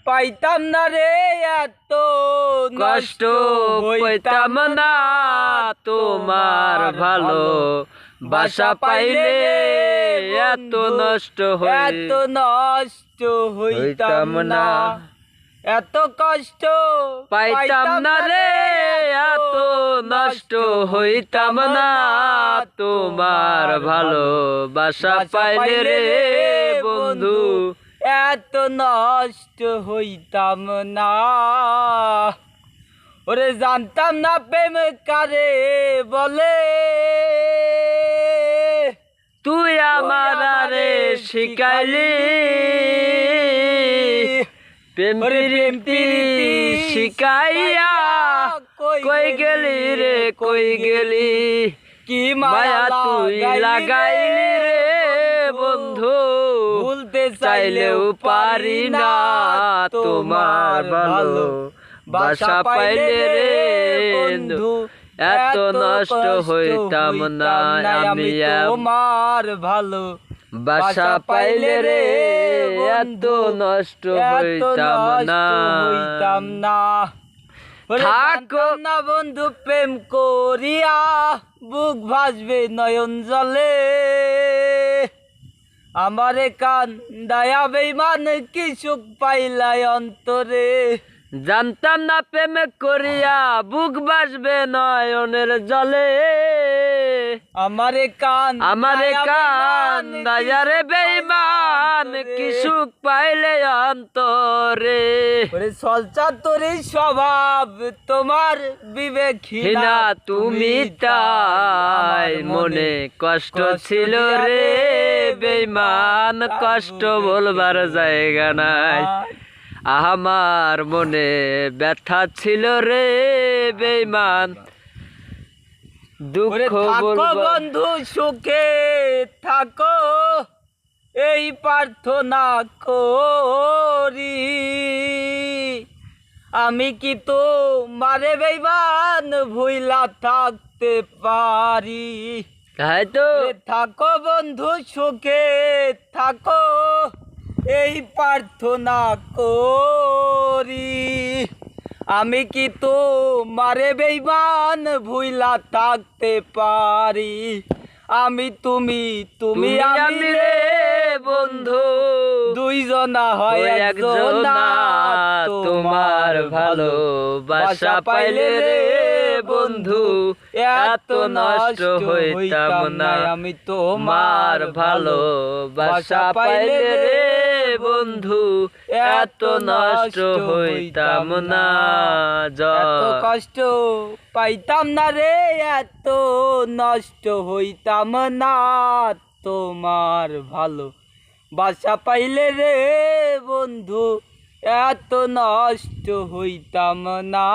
পাইতাম না রে এত কষ্ট পাইতাম না তোমার ভালো বাসা পাইলে এত নষ্ট হইতাম না এত কষ্ট পাইতাম না রে এত নষ্ট হইতাম না তোমার ভালো বাসা পাইলে রে বন্ধু এত নষ্ট হইতাম না। ওরে জানতাম না প্রেম কারে বলে, তুই আমার রে শিখাইলি প্রেম প্রীতি শিখাইয়া কই গেলি রে কই গেলি কি মায়া তুই লাগাইলি রে বন্ধু ভুলতে চাইলেও পারি না তোমার ভালো বাসা পাইলে রে বন্ধু এত নষ্ট হইতাম না আমি তোমার ভালো বাসা পাইলে রে এত নষ্ট হইতাম না। থাকো না বন্ধু প্রেম করিয়া বুক ভাসবে নয়ন জলে, আমারে কান দয়া বেঈমান কি সুখ পাইলাই অন্তরে। জানতাম না প্রেম করিয়া বুক বাসবে নয়নের জলে, আমারে কান দয়ারে বেঈমান কি সুখ পাইলে অন্তরে। সলচা তোর স্বভাব তোমার বিবেকহীনা তুমি তাই মনে কষ্ট ছিল রে বেঈমান কষ্ট বলবার জায়গা নাই, আমার মনে ব্যথা ছিল রে বেঈমান দুঃখ বন্ধু সুখে থাকো এই প্রার্থনা করি, আমি কি তো মারে বেঈমান ভুইলা থাকতে পারি। হয়তো থাকো বন্ধু সুখে থাকো এই প্রার্থনা করি, আমি কি তো মারে বেঈমান ভুইলা থাকতে পারি। আমি তুমি আমি রে বন্ধু দুইজনা হয় একজনা, তোমার ভালো বাসা পাইলে রে বন্ধু এত নষ্ট হইতাম না আমি তোমার ভালো বাসা পাইলে রে বন্ধু এত নষ্ট হইতাম না। এত কষ্ট পাইতাম না রে এত নষ্ট হইতাম না তোমার ভালো বাসা পাইলে রে বন্ধু এত নষ্ট হইতাম না।